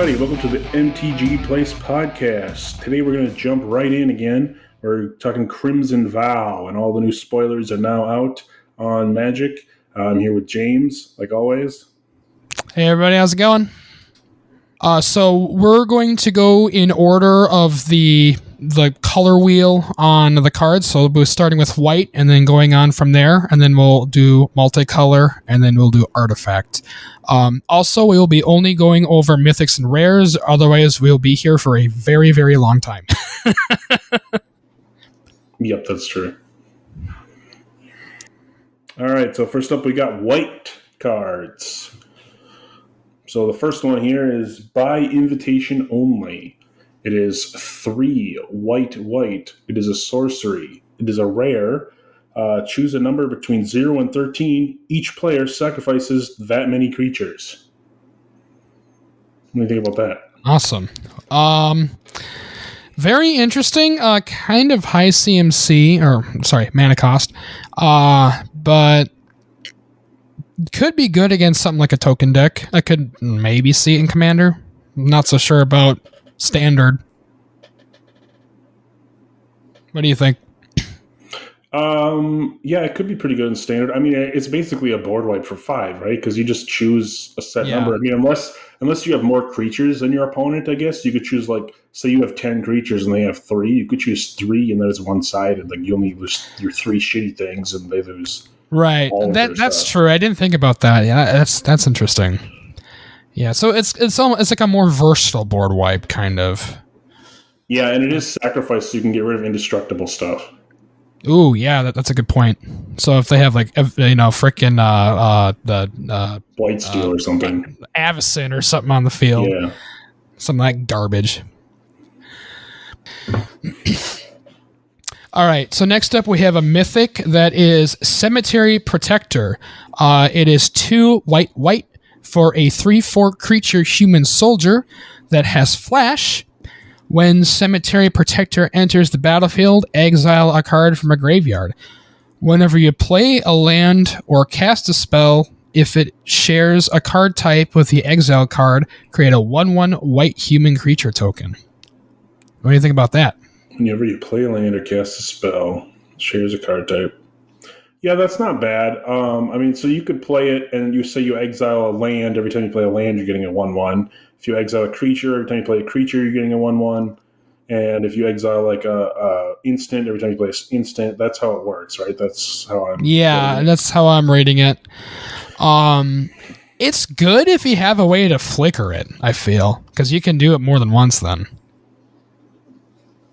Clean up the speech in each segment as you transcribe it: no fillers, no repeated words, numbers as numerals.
everybody. Welcome to the MTG Place Podcast. Today we're going to jump right in again. We're talking Crimson Vow, and all the new spoilers are now out on Magic. I'm here with James, like always. Hey everybody, how's it going? So we're going to go in order of the color wheel on the cards. So we'll be starting with white and then going on from there, and then we'll do multicolor, and then we'll do artifact. Also, we will be only going over mythics and rares. Otherwise, we'll be here for a very, very long time. Yep, that's true. All right, so first up we got white cards. So the first one here is by invitation only. It is 3 white. It is a sorcery. It is a rare. Choose a number between 0 and 13. Each player sacrifices that many creatures. What do you think about that? Awesome. Very interesting. Kind of high CMC, mana cost. But could be good against something like a token deck. I could maybe see it in Commander. Not so sure about Standard. What do you think? Yeah, it could be pretty good in Standard. I mean, it's basically a board wipe for 5, right? Because you just choose a set number. I mean, unless you have more creatures than your opponent, I guess you could choose, like, say you have 10 creatures and they have 3. You could choose 3, and there's one side, and like you only lose your 3 shitty things, and they lose. Right. That's true. I didn't think about that. Yeah, that's interesting. Yeah. So it's like a more versatile board wipe kind of. Yeah, and it is sacrifice, so you can get rid of indestructible stuff. Ooh, yeah, that's a good point. So if they have frickin' the Blight Steel or something, Avacyn or something on the field, yeah, something like garbage. All right, so next up we have a mythic that is Cemetery Protector. It is 2 white for a 3/4 creature human soldier that has flash. When Cemetery Protector enters the battlefield, exile a card from a graveyard. Whenever you play a land or cast a spell, if it shares a card type with the exile card, create a 1/1 white human creature token. What do you think about that? Whenever you play a land or cast a spell, shares a card type. Yeah, that's not bad. I mean, so you could play it, and you say you exile a land. Every time you play a land, you're getting a 1/1. If you exile a creature, every time you play a creature, you're getting a 1/1. And if you exile like a instant, every time you play an instant, that's how it works, right? That's how I'm. Yeah, that's how I'm rating it. It's good if you have a way to flicker it, I feel, because you can do it more than once then.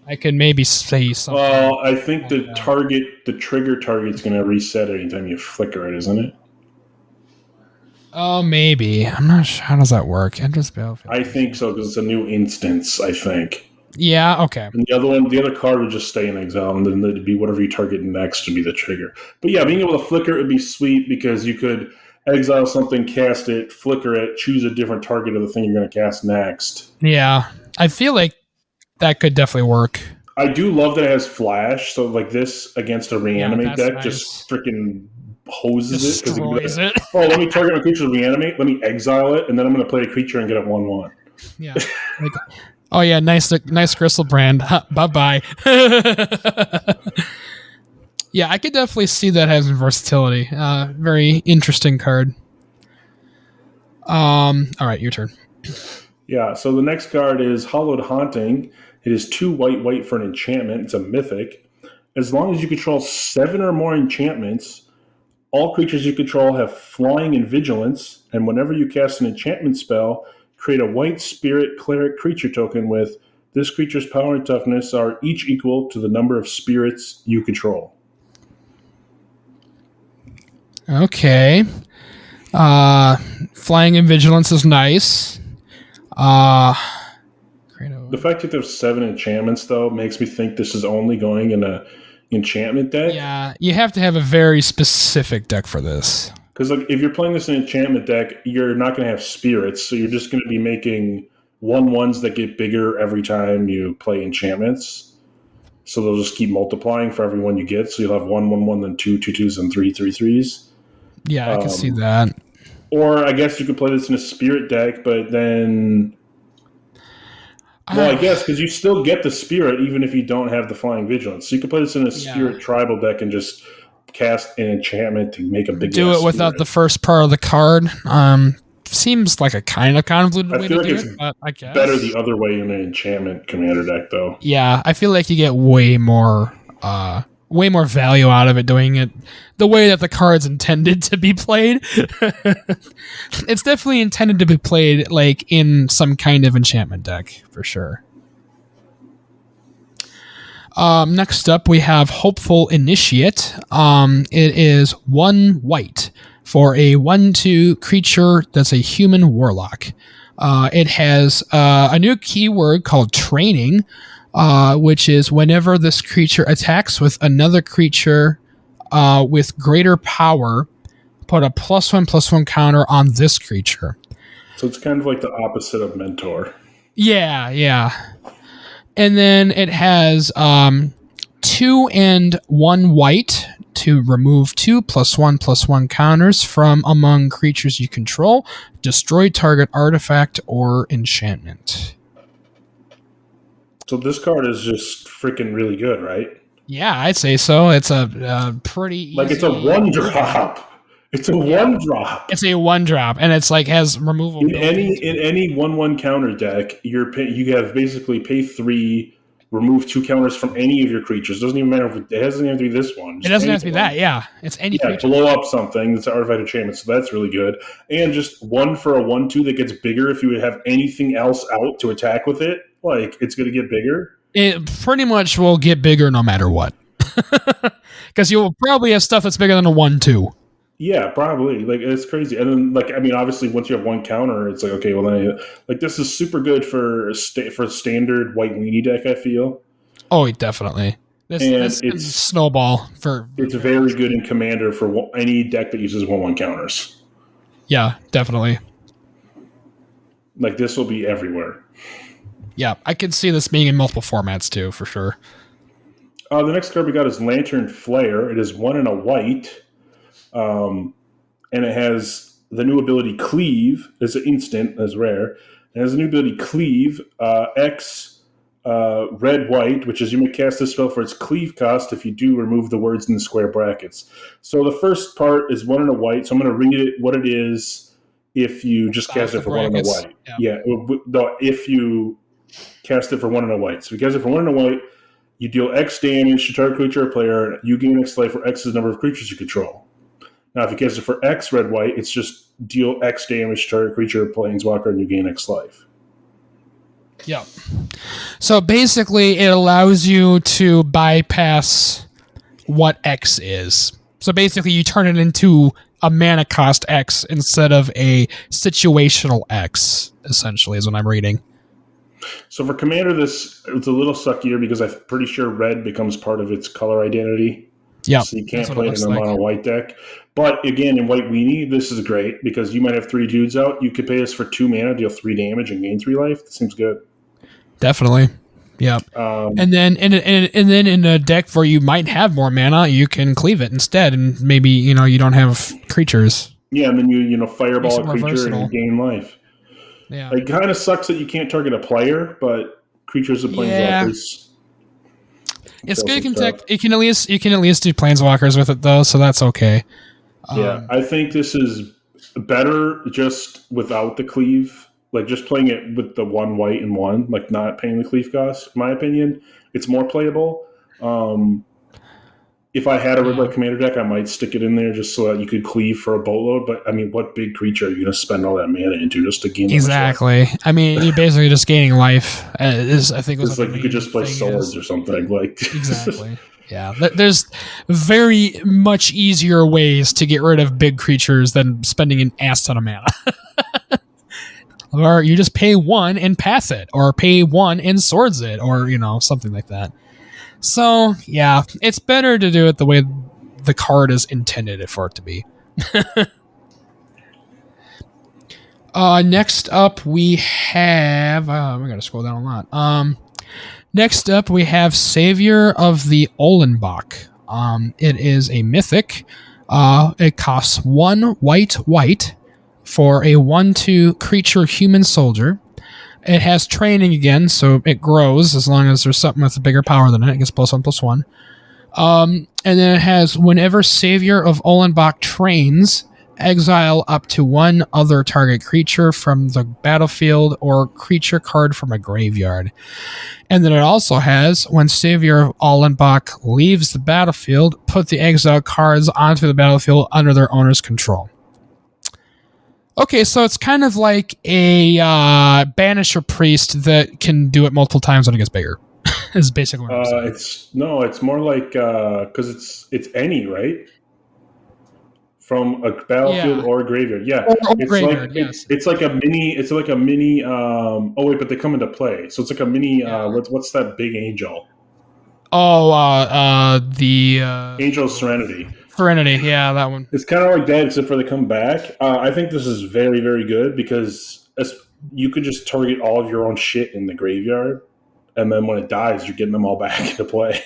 I could maybe say something. Well, I think the trigger target's going to reset anytime you flicker it, isn't it? Oh, maybe. I'm not sure. How does that work? Endless Battlefield. I think so, because it's a new instance, I think. Yeah, okay. And the other card would just stay in exile, and then it'd be whatever you target next to be the trigger. But yeah, being able to flicker it would be sweet, because you could exile something, cast it, flicker it, choose a different target of the thing you're going to cast next. Yeah, I feel like that could definitely work. I do love that it has flash, so like this against a reanimate deck, nice. Just freaking hoses destroys it. Oh, let me target my creature to reanimate, let me exile it, and then I'm going to play a creature and get a 1/1. Yeah. Oh yeah, nice Crystal Brand. Bye-bye. Yeah, I could definitely see that having versatility. Very interesting card. All right, your turn. Yeah, so the next card is Hallowed Haunting. It is 2 white for an enchantment. It's a mythic. As long as you control 7 or more enchantments, all creatures you control have flying and vigilance, and whenever you cast an enchantment spell, create a white spirit cleric creature token with this creature's power and toughness are each equal to the number of spirits you control. Okay. Flying and vigilance is nice. The fact that there's 7 enchantments, though, makes me think this is only going in a enchantment deck. Yeah, you have to have a very specific deck for this. Because like, if you're playing this in an enchantment deck, you're not going to have spirits, so you're just going to be making 1/1s that get bigger every time you play enchantments. So they'll just keep multiplying for every one you get. So you'll have 1/1/1, then 2/2s, and 3/3/3s. Yeah, I can see that. Or I guess you could play this in a spirit deck, but then Well, I guess because you still get the spirit even if you don't have the flying vigilance. So you can play this in a spirit tribal deck and just cast an enchantment to make a big. Do it without the first part of the card. Seems like a kind of convoluted way to do it, but I guess better the other way in an enchantment commander deck, though. Yeah, I feel like you get way more value out of it doing it the way that the card's intended to be played. It's definitely intended to be played like in some kind of enchantment deck for sure. Next up, we have Hopeful Initiate. It is 1 white for a 1/2 creature that's a human warlock. It has a new keyword called Training, which is whenever this creature attacks with another creature with greater power, put a +1/+1 counter on this creature. So it's kind of like the opposite of Mentor. Yeah. And then it has 2 and 1 white to remove 2 +1/+1 counters from among creatures you control, destroy target artifact or enchantment. So this card is just freaking really good, right? Yeah, I'd say so. It's a pretty easy... Like it's a 1-drop. It's a 1-drop. It's a 1-drop, and it's like has removal. In any 1/1 counter deck, you have basically pay 3, remove 2 counters from any of your creatures. It doesn't even matter if it doesn't have to be this one. It doesn't have to be that. Yeah, it's any creature. Blow up something. That's an artifact enchantment, so that's really good. And just 1 for a 1/2 that gets bigger if you have anything else out to attack with it. Like it's going to get bigger. It pretty much will get bigger no matter what, because you'll probably have stuff that's bigger than a 1/2. Yeah, probably. Like it's crazy. And then, like, I mean, obviously, once you have 1 counter, it's like, okay, well, then, like, this is super good for standard white weenie deck. I feel. Oh, definitely. This can snowball for. It's very good in commander for any deck that uses 1/1 counters. Yeah, definitely. Like this will be everywhere. Yeah, I could see this being in multiple formats too, for sure. The next card we got is Lantern Flare. It is 1 and a white. And it has the new ability Cleave. It's an instant, as rare. It has a new ability Cleave, X, red-white, which is you may cast this spell for its Cleave cost. If you do, remove the words in the square brackets. So the first part is 1 and a white. So I'm going to read it what it is if you just cast it for 1 and a white. Yeah, if you cast it for 1 and a white. So if you cast it for 1 and a white, you deal X damage to target creature or player. You gain X life for X is the number of creatures you control. Now, if you cast it for X red-white, it's just deal X damage to target creature, planeswalker, and you gain X life. Yeah. So basically, it allows you to bypass what X is. So basically, you turn it into a mana cost X instead of a situational X, essentially, is what I'm reading. So for Commander, it's a little suckier because I'm pretty sure red becomes part of its color identity. Yeah, so you can't play it in a mono white deck. But again, in White Weenie, this is great because you might have 3 dudes out. You could pay us for 2 mana, deal 3 damage, and gain 3 life. That seems good. Definitely. Yeah. And then in a deck where you might have more mana, you can cleave it instead, and maybe you don't have creatures. Yeah, and then you fireball a creature versatile. And gain life. Yeah. It kind of sucks that you can't target a player, but creatures and planeswalkers. It's good. You can at least do planeswalkers with it though, so that's okay. Yeah, I think this is better just without the cleave. Like just playing it with the 1 white and 1, like not paying the cleave cost. In my opinion, it's more playable. If I had a red white commander deck, I might stick it in there just so that you could cleave for a boatload. But I mean, what big creature are you going to spend all that mana into just to gain? Exactly. I mean, you're basically just gaining life. I think it's like you could just play swords or something. Like exactly. Yeah, there's very much easier ways to get rid of big creatures than spending an ass ton of mana. Or you just pay 1 and pass it, or pay 1 and swords it, or something like that. So yeah, it's better to do it the way the card is intended for it to be. Next up we have we gotta scroll down a lot. Next up we have Savior of the Olenbach. It is a mythic. It costs 1 white for a 1/2 creature human soldier. It has training again, so it grows as long as there's something with a bigger power than it. It gets +1/+1. And then it has whenever Savior of Olenbach trains, exile up to one other target creature from the battlefield or creature card from a graveyard. And then it also has when Savior of Olenbach leaves the battlefield, put the exile cards onto the battlefield under their owner's control. Okay, so it's kind of like a Banisher Priest that can do it multiple times when it gets bigger. Is basically what I'm saying. It's more like because it's any, right? From a battlefield or a graveyard. Yeah. Or it's graveyard, like yes. it's like a mini oh wait, but they come into play. So it's like a mini what's that big angel? The Angel of Serenity. Serenity, yeah, that one. It's kind of like that, except for they come back. I think this is very, very good because you could just target all of your own shit in the graveyard, and then when it dies, you're getting them all back into play.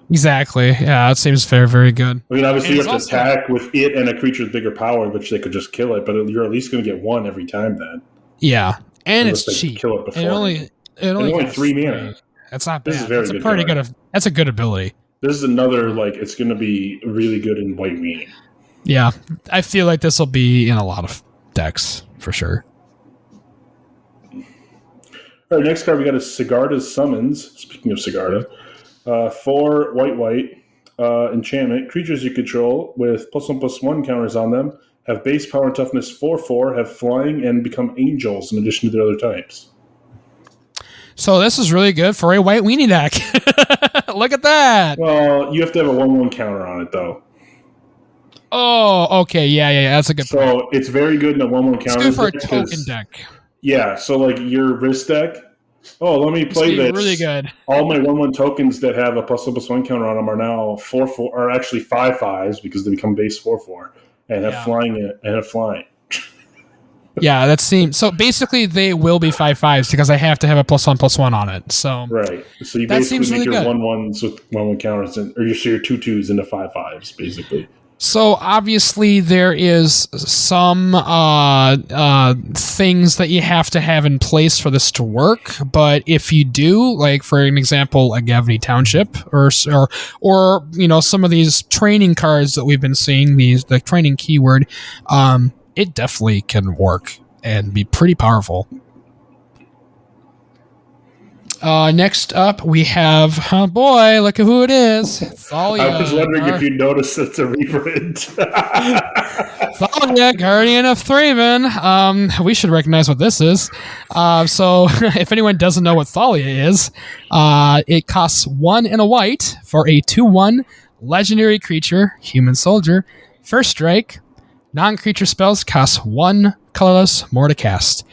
Exactly. Yeah, it seems very, very good. I mean, obviously, you have to attack with it and a creature with bigger power, which they could just kill it, but you're at least going to get one every time then. Yeah, and it's cheap. Kill it before. It only 3 mana. That's not bad. This is very that's good. Pretty good. That's a good ability. This is another, it's going to be really good in White Weenie. Yeah, I feel like this will be in a lot of decks, for sure. All right, next card we got is Sigarda's Summons. Speaking of Sigarda. 4 white, enchantment. Creatures you control with +1/+1 counters on them have base power and toughness 4/4, have flying, and become angels in addition to their other types. So this is really good for a White Weenie deck. Look at that. Well, you have to have a 1/1 counter on it, though. Oh, okay. Yeah. That's a good point. So it's very good in a 1/1 counter. It's good for a token deck. Yeah, so your wrist deck. Oh, let me play this. Really good. All my 1/1 tokens that have a +1/+1 counter on them are now 4/4, are actually 5/5s because they become base 4/4 and have flying. Yeah, that seems so. Basically, they will be 5/5s because I have to have a +1/+1 on it. So right. So you basically make your 1/1s with 1/1 counters, or your 2/2s into 5/5s, basically. So obviously there is some things that you have to have in place for this to work, but if you do, like for an example, a Gavny Township, or some of these training cards that we've been seeing, the training keyword, it definitely can work and be pretty powerful. Next up, we have, oh boy, look at who it is. Thalia. I was wondering if you noticed it's a reprint. Thalia, Guardian of Thraven. We should recognize what this is. So, if anyone doesn't know what Thalia is, it costs 1 and a white for a 2/1 legendary creature, human soldier. First strike. Non-creature spells cost 1 colorless, more to cast.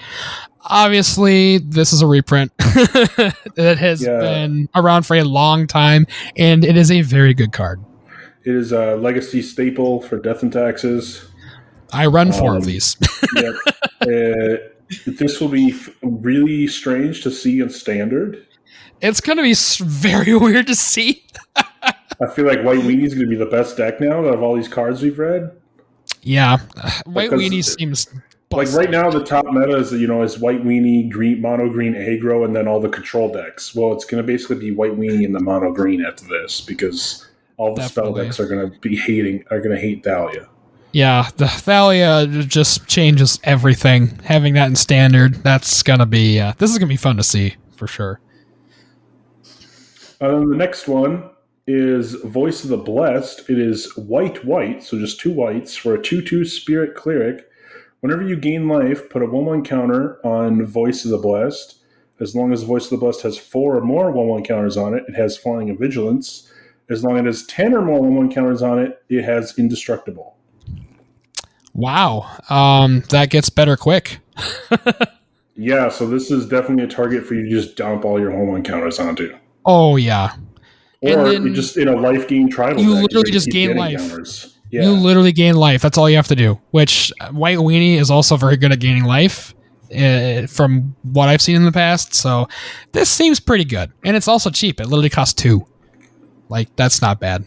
Obviously, this is a reprint that has been around for a long time, and it is a very good card. It is a legacy staple for Death and Taxes. I run 4 of these. Yep. This will be really strange to see in Standard. It's going to be very weird to see. I feel like White Weenie is going to be the best deck now out of all these cards we've read. Yeah. White Weenie seems... Like right now, the top meta is White Weenie, green, mono green aggro, and then all the control decks. Well, it's going to basically be White Weenie and the mono green after this because all the spell decks are going to hate Thalia. Yeah, the Thalia just changes everything. Having that in Standard, that's going to be this is going to be fun to see for sure. The next one is Voice of the Blessed. It is white, so just 2 whites for a 2/2 Spirit Cleric. Whenever you gain life, put a 1/1 counter on Voice of the Blessed. As long as Voice of the Blessed has 4 or more 1/1 counters on it, it has Flying and Vigilance. As long as it has 10 or more 1/1 counters on it, it has Indestructible. Wow. That gets better quick. Yeah, so this is definitely a target for you to just dump all your 1/1 counters onto. Oh, yeah. Or you just, in a life gain tribal you deck, literally just gain life. Counters. Yeah. You literally gain life. That's all you have to do. Which White Weenie is also very good at gaining life, from what I've seen in the past. So this seems pretty good, and it's also cheap. It literally costs 2. That's not bad.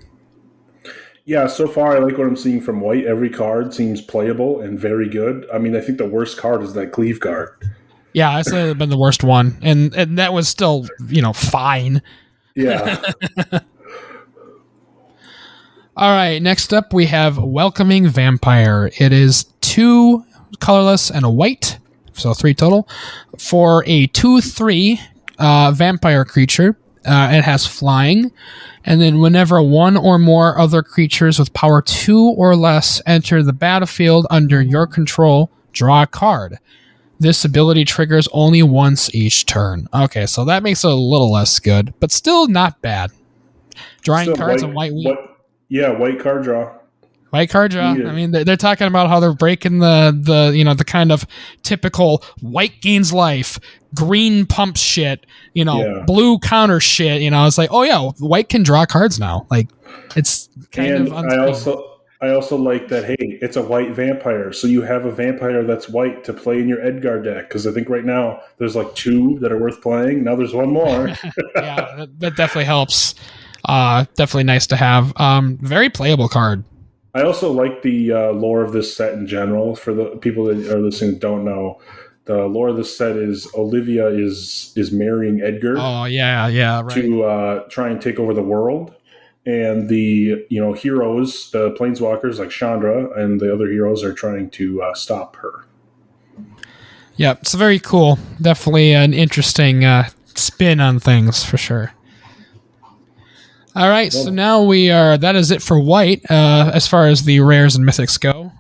Yeah, so far I like what I'm seeing from White. Every card seems playable and very good. I mean, I think the worst card is that Cleave card. Yeah, that's been the worst one, and that was still fine. Yeah. All right, next up we have Welcoming Vampire. It is 2 colorless and a white, so 3 total, for a 2/3 vampire creature. It has flying, and then whenever one or more other creatures with power 2 or less enter the battlefield under your control, draw a card. This ability triggers only once each turn. Okay, so that makes it a little less good, but still not bad. Drawing Still cards on white. White card draw. White card draw. Needed. I mean, they're talking about how they're breaking the kind of typical white gains life, green pumps shit, blue counter shit. It's like, oh yeah, white can draw cards now. Like, it's kind of unseen. I also like that. Hey, it's a white vampire, so you have a vampire that's white to play in your Edgar deck. Because I think right now there's like 2 that are worth playing. Now there's 1 more. Yeah, that definitely helps. Definitely nice to have. Very playable card. I also like the lore of this set in general. For the people that are listening that don't know, the lore of this set is Olivia is marrying Edgar. Oh yeah, right. To try and take over the world, and the heroes, the planeswalkers like Chandra and the other heroes, are trying to stop her. Yeah, it's very cool. Definitely an interesting spin on things for sure. All right, so now that is it for white as far as the rares and mythics go.